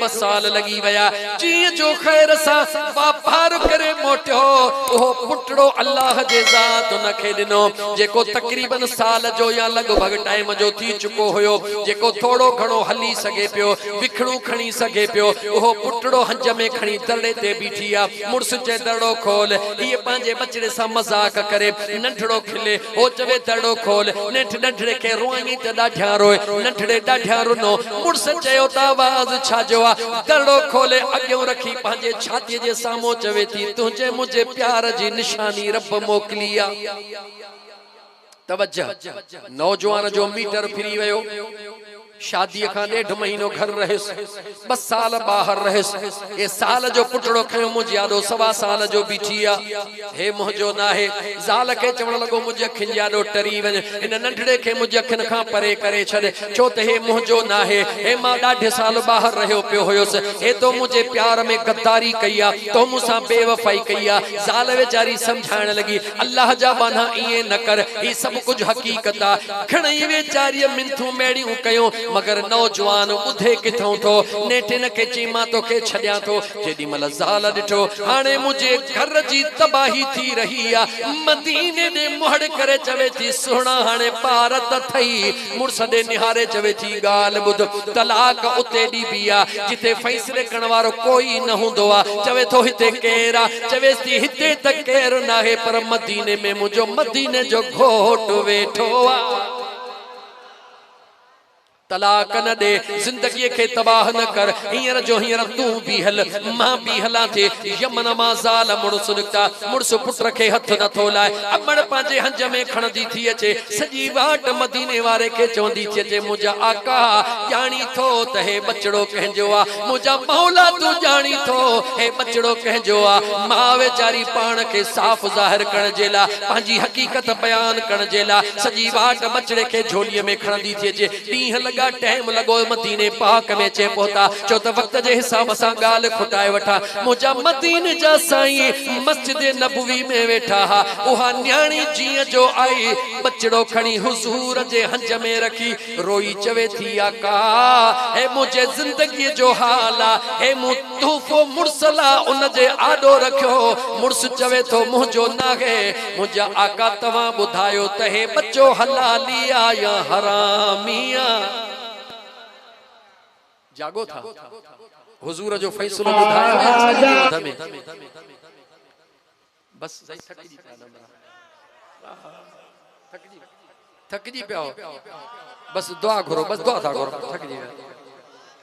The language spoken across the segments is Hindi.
बस साल लगी वया जी जो खैर सा वापार करे मोटियो ओ पुटड़ो अल्लाह जे जात न खे दिनो जेको तकरीबन साल जो या लगभग टाइम जो थी चुको होयो जेको थोड़ो घणो हली सके पियो विखड़ू खणी सके पियो ओ पुटड़ो हंज में खणी दड़े ते बीठिया मुर्स चे दड़ो खोल ये पांजे बचड़े सा मजाक करे नंढड़ो खिले ओ चवे दड़ो खोल नेठ नंढड़े के रोई ते डाढिया रोए नंढड़े डाढिया रुनो मुर्स चयो ता आवाज छा जो दड़ो खोले अग्यों रखी पांजे छाती जे सामो चवे थी तुझे मुझे प्यार जी निशानी रब मोकलिया तवज्जो नौजवान जो मीटर फिरी वयो शादी का 1.5 महीनो घर रहे बस साल बाहर रहे ये साल जो पुटड़ो खयो मुझे यादो 1.25 साल जो बीठिया हे मुझो ना है ज़ाल के चवण लगो मुझे अखिन यादो टरी वन इन नंढड़े के मुझे अखिन खां परे करे छड़े छो त हे मुझो ना है हे मां ॾाढे साल बाहर रहो पियो होयोस हे तो मुझे प्यार में गद्दारी कईया तो मुसा बेवफाई कईया ज़ाल वेचारी समझाण लगी अल्लाह जा बाना इए न कर ई सब कुछ हकीकत आ घणई वेचारी मिंथू मेड़ियों कयो मगर नौजवान बुधे किथों तो नेठे न के चीमा तो के छड्या तो जेडी मल ज़ाल डिठो हाने मुझे घर जी तबाही थी रही आ मदीने दे मुहड़ करे चवे थी सोना हाने भारत थई मुर्स दे निहारे चवे थी गाल बुध तलाक उते दी बिया जिथे फैसले करण वारो कोई न हुंदो आ चवे तो हिते केरा चवे थी हिते तक केर ना है पर मदीने में मुझो मदीने जो घोट वेठो आ तलाक न दे जिंदगी के तबाह न कर हियर जो हियर तू भी हल मां भी हला थे यमन मा ज़ाल मुर्स निकता मुर्स पुत्र के हथ न थोलाए अमड़ पांजे हंज में खणदी थी अचे सजी वाट मदीने वारे के चवंदी थी अचे मुजा आका जानी थो त हे बचड़ो कहजो आ मुजा मौला तू जानी थो हे बचड़ो कहजो आ मां वेचारी पान के साफ जाहिर करण जेला पांजी हकीकत बयान करण जेला सजी वाट बचड़े के झोलीअ में खणदी थी अचे ॾींहं लॻा टाइम लगो मदीने पाक में चे पहुता चो त वक्त जे हिसाब सा गाल खुटाए वठा मुजा मदीने जा साईं मस्जिद नबवी में वेठा हा उहा न्याणी जीअं जो आई बचड़ो खणी हुजूर जे हंज में रखी रोई चवे थी आका हे मुझे जिंदगी जो हाल आ हे मु तूफो मुर्सला उन जे आडो रखियो मुर्स चवे तो मुझो ना है मुजा आका तवा बुधायो त हे बच्चो हलालिया या हरामिया जागो था हुजूर जो फैसलो बुधायो में बस थक जी पे बस दुआ करो बस दुआ था करो थक जी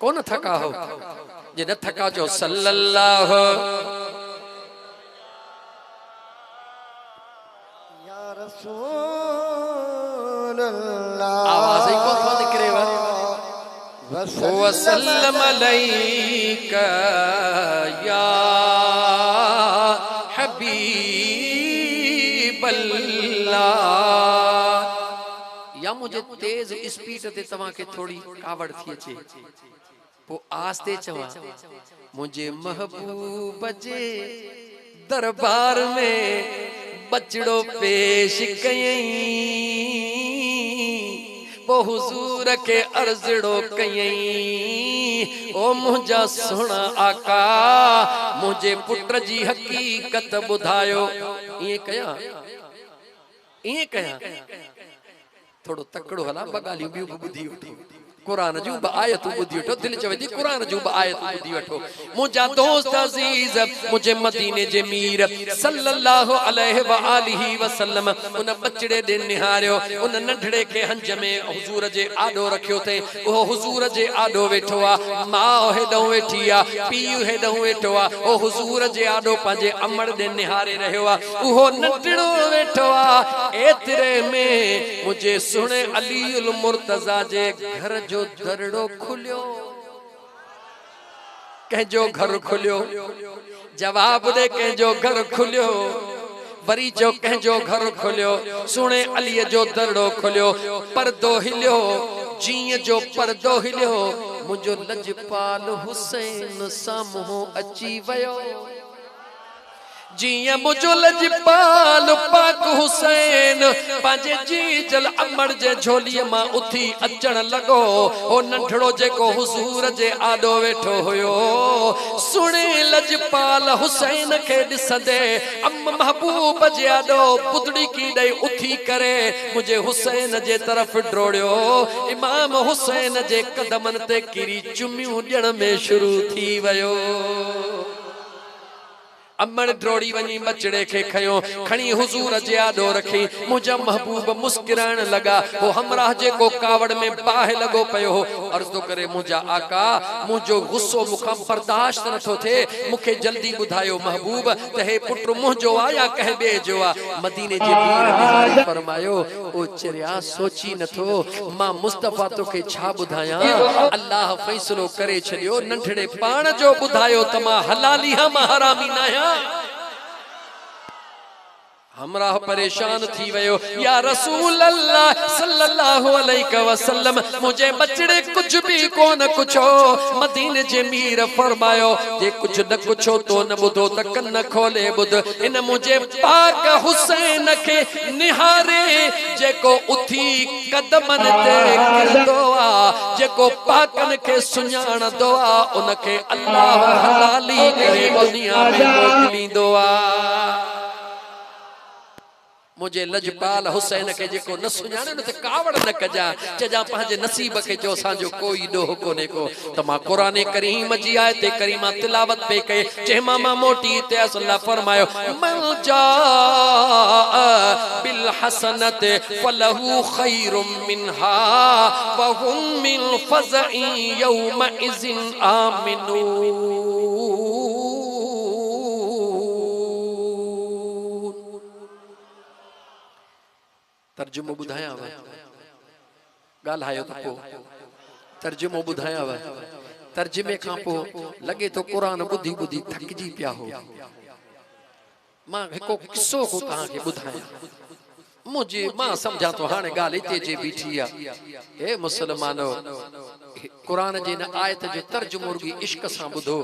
कौन थका हो जे न थका जो सल्लल्लाहु या रसूल अल्लाह आवाज ही को तो निकले वसल्लम अलैका या हबीब अल्लाह या मुझे तेज स्पीड ते तवा के थोड़ी कावड़ थी अचे पो आस्ते चवा मुझे महबूब जे दरबार में बचड़ो पेश कयई वो हुजूर के अर्जड़ो कयई ओ मुझा सुना आका मुझे पुत्र जी हकीकत बुधायो ये कया थोड़ो तकड़ो हला बगाली भी बुद्धि उठी कुरान जू आयत बुद्धि वठो दिल चवे थी कुरान जू आयत बुद्धि वठो मुझा दोस्त अजीज मुझे मदीने जे मीर सल्लल्लाहु अलैहि व आलिहि वसल्लम उन बचड़े दे निहारियो उन नंढड़े के हंज में हुजूर जे आडो रखियो थे ओ हुजूर जे आडो वेठो आ मां हेडो वेठी आ पीउ हेडो वेठो आ ओ हुजूर जे आडो पांजे अमड़ दे निहारे रहियो आ उहो नंढड़ो वेठो आ एतरे में मुझे सुने अली उल मुर्तजा जे घर जो दरड़ो खुलियो कहजो घर खुलियो जवाब दे कहजो घर खुलियो वरी जो कहजो घर खुलियो सुने अली जो दरड़ो खुलियो पर्दो हिलियो जीअं जो पर्दो हिलियो मुझो लजपाल हुसैन साम्हूं अची वयो जिया मुझो लजपाल पाक हुसैन पांजे जी जल अमर जे झोली मां उथी अचण लगो ओ नंढड़ो जेको हुजूर जे आडो वेठो हुयो सुणे लजपाल हुसैन के दिसंदे अम महबूब जे आडो पुतड़ी की दई उथी करे मुझे हुसैन जे तरफ ड्रोड़ियो इमाम हुसैन जे कदमन ते किरी चुमियूं ॾियण में शुरू थी वयो अमन ड्रोड़ी वनी बचड़े के खयो खणी हुजूर जे आडो रखी मुझा महबूब मुस्कुराण लगा वो हमराह जे को कावड़ में बाह लगो पयो अर्ज तो करे मुझा आका मुझो गुस्सो मुखा बर्दाश्त न थो थे मुखे जल्दी बुधायो महबूब तहे पुत्र मुझो आया कह बे जो आ मदीने जे वीर बिहारी फरमायो ओ चरिया सोची न थो मां मुस्तफा तो के छा बुधाया अल्लाह फैसलो करे छलियो नंढड़े पाण जो बुधायो तमा हलाली हम हरामी नाया हमरा परेशान थी वयो या रसूल अल्लाह सल्लल्लाहु अलैहि वसल्लम मुझे बचड़े कुछ भी कोन कुछो मदीने जे मीर फरमायो जे कुछ न कुछो तो न बुधो त कन खोले बुध इन मुझे पाक हुसैन के निहारे जेको उथी कदमन ते गिरदो आ जेको पाकन के सुञाणदो आ उनके अल्लाह हलाली करे दुनिया में मोकलींदो आ मुझे लजपाल हुसैन के जेको न सुञाणे न ते कावड़ न कजा चजा पंहिंजे नसीब के जो असांजो कोई ॾोह कोने को त मां क़ुरान करीम जी आयत करीमा तिलावत पे कई जंहिंमां मां मोटी ते अल्लाह फरमायो मन जा बिल हसनत फलहु खैरुम मिनहा व हुम मिन फज़इ यौम इज़िन आमिनून तर्जुमो बुधाया वा गाल्हायो तो पो तर्जुमो बुधाया वा तर्जुमे खां पो लगे तो कुरान बुधी बुधी थकजी पिया हो मां हिको किस्सो को तहां के बुधाया मुझे मां समझा तो हाने गाल इते जे बीठी आ ए मुसलमानो कुरान जे न आयत जो तर्जुमो रुगी इश्क सां बुधो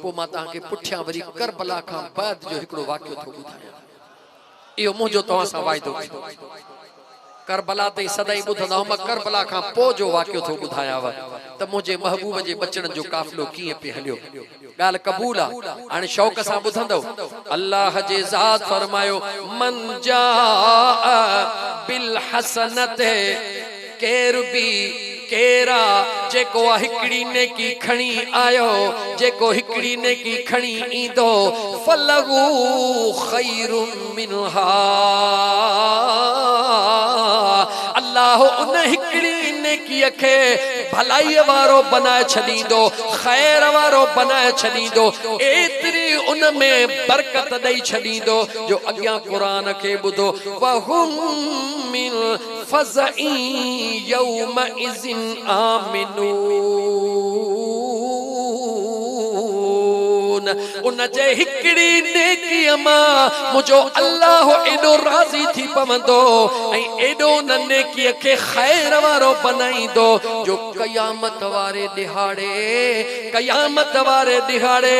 पो मां तहां के पुठिया वरी करबला खां बाद जो हिकड़ो वाक्यो थो बुधाया इयो मुझो तहां सां वायदो करबला ते सदाई बुधंदा हम करबला खां पो जो वाक्यो थो बुधाया वा त मुझे महबूब जे बचन जो काफिलो कीअं पे हलियो गाल कबूल आ हाणे शौक सां बुधंदो अल्लाह जे ज़ात फरमायो मन जा बिल हसनत केर बी केरा जेको हिकड़ी नेकी खणी आयो जेको हिकड़ी नेकी खणी ईंदो फलहु खैरुम मिनहा अल्लाह उन हिकड़ी नेकी के भलाई वारो बनाए छदींदो खैर वारो बनाए छदींदो एतरी उन में बरकत दई छदींदो जो अग्या कुरान के बुधो वहुम मिन फज़इ यौम इज़िन आमिनून उन जे हिकड़ी नेकी मां मुझो अल्लाह एडो राजी थी पवंदो ऐं एडो न नेकी के खैर वारो बनाईंदो जो कयामत वारे दिहाड़े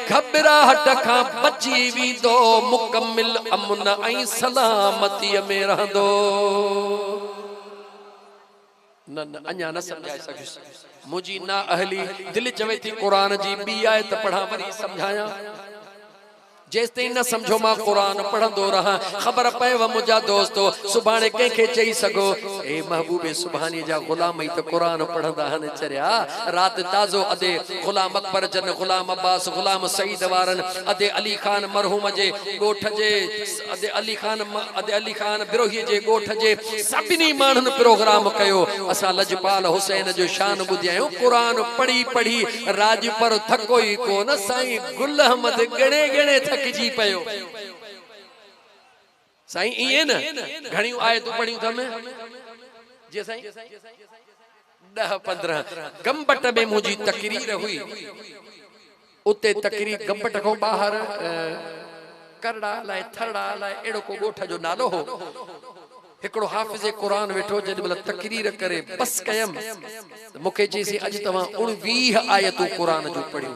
घबराहट खां बची वेंदो मुकम्मिल अमन ऐं सलामती में रहंदो न अञा न समझाए सघियुसि मुझी ना अहली दिल चवे थी कुरान जी बी आयत पढ़ा वरी समझाया जेस ताईं न समझो मां कुरान पढ़ंदो रहा खबर पएव मुझा दोस्तो सुभाणे कंहिंखे चई सघो ए महबूबे सुभाणे जा गुलाम ई त कुरान पढ़ंदा हन चरिया रात ताज़ो अदे गुलाम अकबर जन गुलाम अब्बास गुलाम सईद वारन अदे अली खान मरहूम जे गोठ जे अदे अली खान बिरोही जे गोठ जे सभिनी माण्हुनि प्रोग्राम कयो असां लजपाल हुसैन जो शान ॿुधायो कुरान पढ़ी पढ़ी राज पर थको ई कोन साईं गुल अहमद गणे गणे थकजी पयो साईं इए न घणियूं आयतूं पढ़ियूं थम जी साईं 10-15 गंबट में मुझी तकरीर हुई उते तकरीर गंबट को बाहर करड़ा लाए थरड़ा लाए एड़ो को गोठ जो नालो हो हिकड़ो हाफिज़ कुरान वेठो जॾहिं महिल तकरीर करे बस कयम मूंखे चईसीं अॼु तव्हां 19 आयतूं कुरान जो पढ़ियूं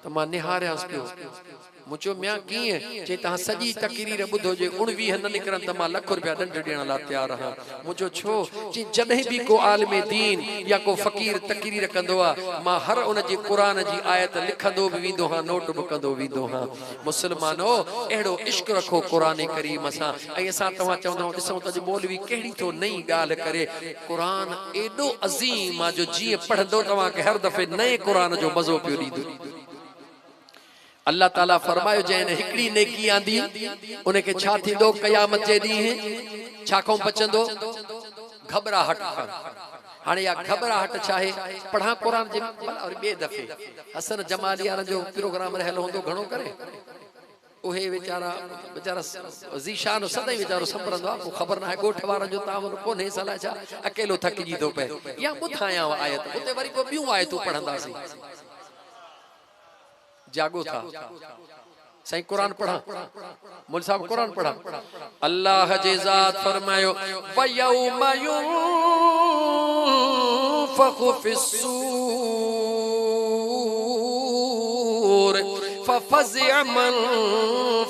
त मां निहारियासि पियो मुचो म्या कीअं जे तव्हां सॼी तकरीर ॿुधो जे 19 न निकिरनि त मां लख रुपया ॾंड ॾियण लाइ तयारु आहियां। मुचो छो जे जॾहिं बि को आलिम दीन या को फ़कीर तकरीर कंदो आहे मां हर उन जी क़ुरान जी आयत लिखंदो बि वेंदो हां, नोट बि कंदो वेंदो हां। मुस्लमानो अहिड़ो इश्क रखो क़ुरान करीम सां। ऐं असां तव्हां चवंदा आहियूं ॾिसूं त मौलवी कहिड़ी थो नई ॻाल्हि करे। क़ुरान एॾो अज़ीम आहे जो जीअं पढ़ंदो तव्हांखे हर दफ़े नए क़ुरान जो मज़ो पियो ॾींदो। अल्लाह ताला फरमायो जंहिं हिकिड़ी नेकी आंदी उनखे छा थींदो क़यामत जे ॾींहुं छा खां बचंदो घबराहट खां। हाणे या घबराहट छा आहे पढ़ा क़ुरान जे और ॿिए दफ़े हसन जमाली वारनि जो प्रोग्राम रहियल हूंदो घणो करे उहे वीचारा ज़ीशान सदाई वीचारो संभरंदो आहे। पोइ ख़बर न आहे ॻोठ वारनि जो तावन कोन्हे सलाह छा अकेलो थकिजी थो पए या ॿुधायां आयत उते वरी पोइ ॿियूं आयतूं पढ़ंदासीं। जागो था सही कुरान पढ़ा मुल साहब कुरान पढ़ा। अल्लाह जे ज़ात फरमायो वयौम युनफ़ख़ु फ़िस्सूर फफ़ज़िअ मन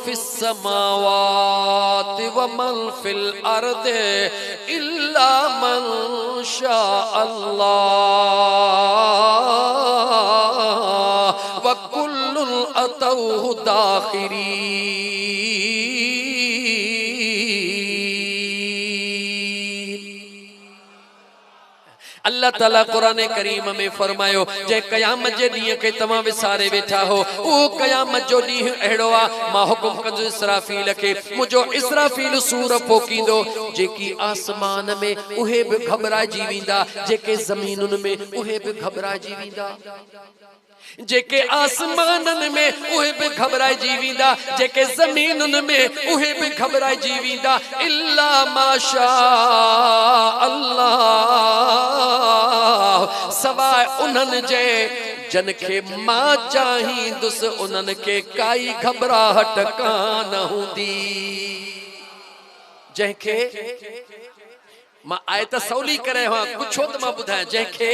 फ़िस्समावाति व मन फ़िल अर्दि इल्ला मन शाअ अल्लाह व कुल्लुन अतौहु दाखिरीन। अल्लाह ताला कुरान करीम में फरमायो जे क़यामत जे ॾींहं खे तव्हां विसारे वेठा हो उहो क़यामत जो ॾींहुं अहिड़ो आहे मां हुकुम कंदो इसराफील खे मुंहिंजो इसराफील सूर पोकींदो जेकी आसमान में उहे बि घबराइजी वेंदा जेके ज़मीनुनि में उहे बि घबराइजी वेंदा जेके आसमाननि में उहे बि घबराइजी वेंदा जेके ज़मीनुनि में उहे बि घबराइजी वेंदा इल्ला माशा अल्लाह सवाइ उन्हनि जे जन खे मां चाहींदुसि उन्हनि खे काई घबराहट कान हूंदी। जंहिंखे मां आयत सवली करे पुछो त मां ॿुधायां जंहिंखे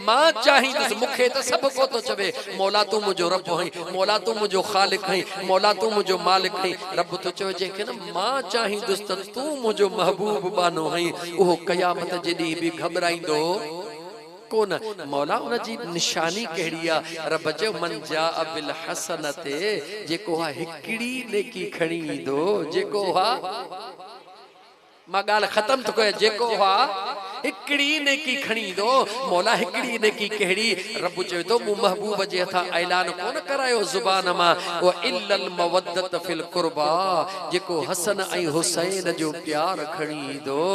मां चाहींदुसि मूंखे त सभु को थो चवे मौला तूं मुंहिंजो रब आहीं मौला तूं मुंहिंजो ख़ालिक आहीं मौला तूं मुंहिंजो मालिक आहीं। रब थो चवे जंहिंखे न मां चाहींदुसि त तूं मुंहिंजो महबूब बानो आहीं उहो क़यामत जे ॾींहुं बि घबराईंदो कोन। मौला उन जी निशानी कहिड़ी आहे रब जो मन जा बिल हसनते जेको आहे हिकिड़ी नेकी खणी ईंदो जेको आहे मां ॻाल्हि ख़तम थो कयां जेको आहे हिकिड़ी नेकी खणी ईंदो। मौला हिकिड़ी नेकी कहिड़ी रब चवे थो मूं महबूब जे हथां ऐलान कोन करायो ज़ुबान मां व इल्लल मवद्दत फिल क़ुर्बा जेको हसन ऐं हुसैन जो प्यार खणी ईंदो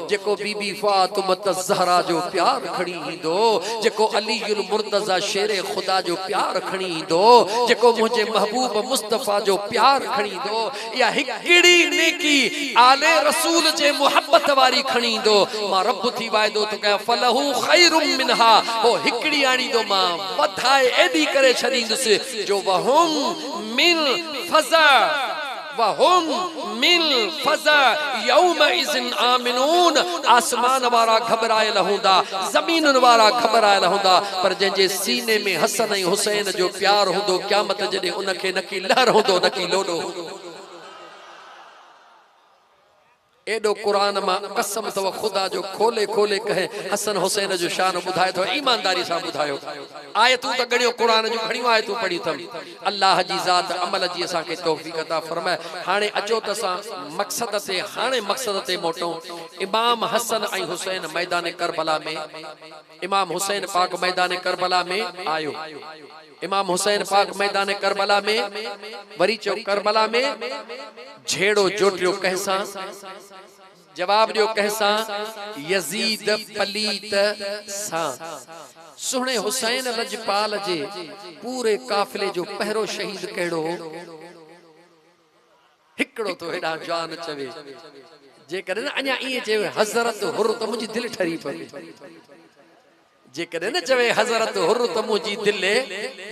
जेको बीबी फातिमत ज़हरा जो प्यार खणी ईंदो जेको अलीउल मुर्तज़ा शेर ख़ुदा जो प्यार खणी ईंदो जेको मुंहिंजे महबूब मुस्तफ़ा जो प्यार खणी ईंदो या हिकिड़ी नेकी आले रसूल जे मोहब्बत वारी खणी ईंदो मां रब थी वाइदो तो कया फलहु खैरुम मिनहा वो हिकिड़ी आणींदो मां वधाए एडी करे छॾींदुसि जो वहुम मिन फज़ा वहुम मिन फज़ा यौम इज़िन आमिनून। आसमान वारा घबरायल हूंदा ज़मीनुनि वारा घबरायल हूंदा पर जंहिंजे सीने में हसन ऐं हुसैन जो प्यार हूंदो क़यामत जॾहिं उनखे न की लहर हूंदो न की लोॾो हूंदो। एडो कुरान मां कसम अथव खुदा जो खोले खोले कहे हसन हुसैन जो शान ॿुधाए थो ईमानदारी सां ॿुधायो। आयतूं त गणियो कुरान जूं घणियूं आयतूं पढ़ी अथमि। अल्लाह जी ज़ात अमल जी असांखे तौफ़ीक़ अता फरमाए। हाणे अचो त असां मक़सद ते मोटूं। इमाम हसन ऐं हुसैन मैदान करबला में इमाम हुसैन पाक मैदान करबला में आयो। इमाम हुसैन पाक मैदान करबला में वरी चो करबला में झेड़ो जोटियो कंहिंसां जवाब ॾियो कंहिंसां यज़ीद पलीत सां। सुहिणे हुसैन लजपाल जे पूरे काफ़िले जो पहिरों शहीद कहिड़ो हिकिड़ो तो हेॾा जान चवे जेकॾहिं न अञा ईअं चयो हज़रत हुर त मुंहिंजी दिलि ठरी पवे जेकॾहिं न चवे हज़रत हुर त मुंहिंजी दिलि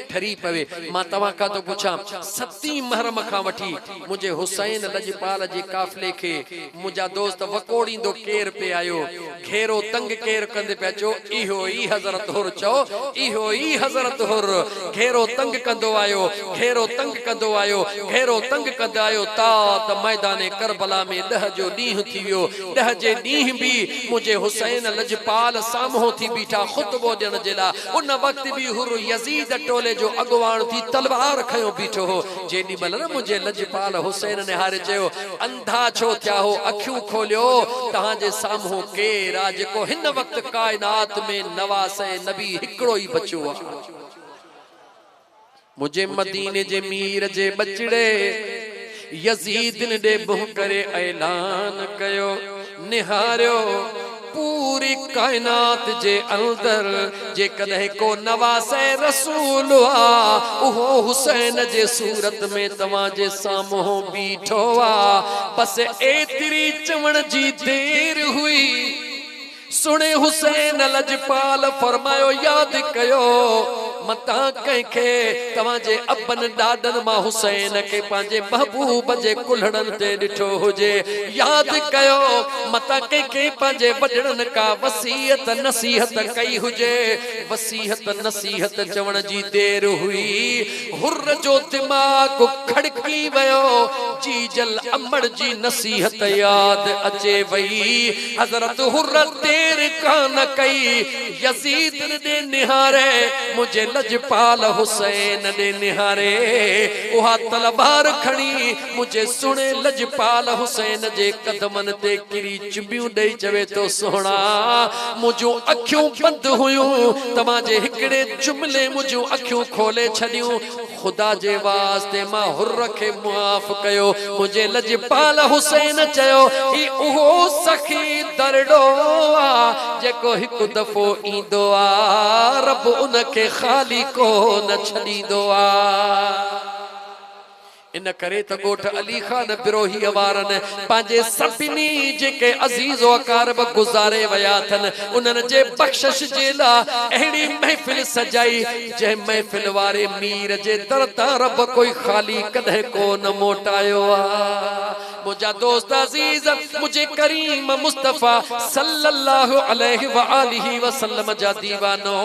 ठरी पवे। मां तव्हां खां थो पुछां सतीं महरम खां वठी मुंहिंजे हुसैन लजपाल जे काफ़िले खे मुंहिंजा दोस्त वकोड़ींदो केर पे आयो घेरो तंग केर कंदे पे चो इहो ई हज़रत हुर चो इहो ई हज़रत हुर घेरो तंग कंदो आयो घेरो तंग कंदो आयो घेरो तंग कंदो आयो ता त मैदान करबला में 10 जो ॾींहुं थी वियो 10 जे ॾींहुं भी मुझे हुसैन लजपाल साम्हूं थी बीठा खुतबो ॾियण जे लाइ उन वक्त भी हुर यजीद टोले जो अगवान थी तलवार खयो बीठो हो जेॾी महिल न मुझे लजपाल हुसैन ने हारे चयो अंधा छो थिया हो अखियूं खोलियो तहां जे साम्हूं केर आ जेको हिन वक्त कायनात में नवासे नबी हिकड़ो ही बचो आ मुझे मदीने जे मीर जे बचड़े यजीद ने मुंह करे ऐलान कयो निहारियो पूरी कायनात जे अंदर जे कदे को नवासे रसूल आ उहो हुसैन जे सूरत में तवा जे सामो बीठो आ बस एतरी चवण जी देर हुई सुने हुसैन लजपाल फरमायो याद कयो मता कंखे तवा जे अबन डाडन मा हुसैन के पांजे महबूब जे कुल्हड़न ते डिठो हुजे याद कयो मता कंखे पांजे वडड़न का वसीयत नसीहत कई हुजे वसीयत नसीहत चवण जी देर हुई हुर जो दिमाग खड़की वयो जी जल अमड़ जी नसीहत याद अचे वई हजरत हुर देर कान कई यजीद ने निहारे मुझे लजपाल हुसैन ने निहारे उहा तलवार खणी मुझे सुने लजपाल हुसैन जे कदमन ते किरी चुबियूं दई चवे तो सोना मुझो अखियूं बंद हुयूं तमा जे हिकड़े जुमले मुझो अखियूं खोले छडियूं खुदा जे वास्ते मां हुर के माफ कयो मुझे लजपाल हुसैन चयो ही उहो सखी दरडो आ जेको हिक दफो ईंदो आ रब उनके खाली को न छडींदो आ इन करे त गोठ अली खान बिरोही वारन पांजे सभिनी जेके अजीज व अकारब गुजारे वया थन उनन जे बख्शिश जे ला एड़ी महफिल सजाई जे महफिल वारे मीर जे दर तां रब कोई खाली कदे को न मोटायो आ मुझा दोस्त अजीज मुझे करीम मुस्तफा सल्लल्लाहु अलैहि व आलिहि वसल्लम जा दीवानो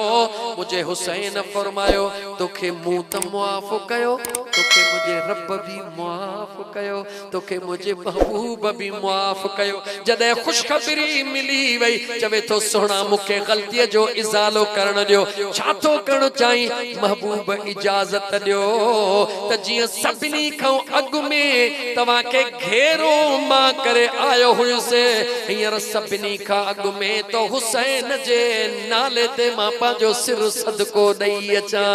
मुझे हुसैन फरमायो तोखे मुंह त मुआफ कयो तोखे मुझे रब भी मुआफ कयो तोखे मुझे महबूब भी मुआफ कयो जदे खुशखबरी मिली वई चवे तो सोना मुखे गलती जो इजालो करण दियो छा तो करण चाहि महबूब इजाजत दियो त जिया सभिनी खां अग में तवा के घेरो मां करे आयो हुयसे हियर सभिनी खां अग में तो हुसैन जे नाले ते मां पांजो सिर सदको दई अचा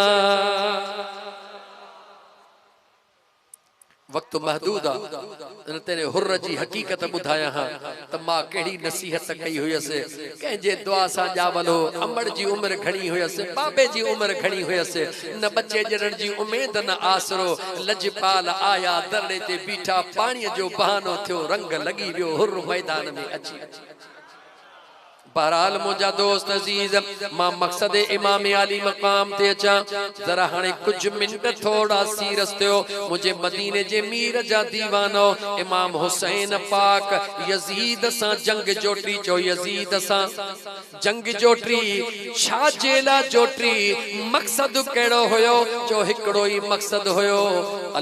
वक्त महदूद आ तेरे हुर्र जी हकीकत बुधाया हां त मां केड़ी नसीहत कई हुयसे के जे दुआ सा जावलो अमड़ जी उम्र घणी हुयसे बाबे जी उम्र घणी हुयसे न बच्चे जरण जी उम्मीद न आसरो लजपाल आया दरड़े ते बीठा पानी जो बहानो थियो रंग लगी वियो हुर्र मैदान में अची बहरहाल मुझा दोस्त अजीज मां मकसद इमाम अली मकाम ते अचा जरा हाने कुछ मिनट थोड़ा सी रस्ते मुझे मदीने जे मीर जा दीवानो इमाम हुसैन पाक यजीद सा जंग जोटी चो यजीद सा जंग जोटी छा जेला जोटी मकसद केड़ो होयो जो हिकड़ो ही मकसद होयो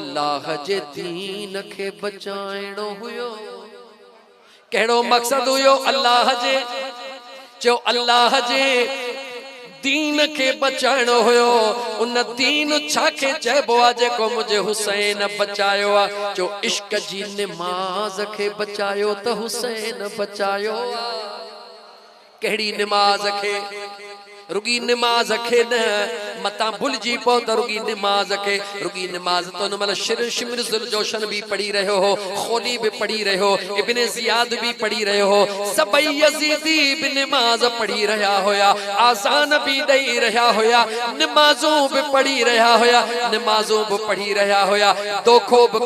अल्लाह जे दीन के बचाइणो हुयो केड़ो मकसद हुयो अल्लाह जे जो अल्लाह जे दीन के बचाइणो हुयो उन दीन छाके चइबो आ जेको मुझे हुसैन बचायो आ जो इश्क जी नमाज के बचायो त हुसैन बचायो केड़ी नमाज के रुगी नमाज के न मता भूल जी पो त रुगी नमाज के रुगी नमाज तो न मतलब शिर शिमर जोशन भी पढ़ी रहे हो खोली भी पढ़ी रहे हो इब्ने जियाद भी पढ़ी रहे हो सबई यजीदी भी नमाज पढ़ी रहा होया आजान भी दई रहा होया नमाजों भी पढ़ी रहा होया नमाजों भी पढ़ी रहा होया दो खूब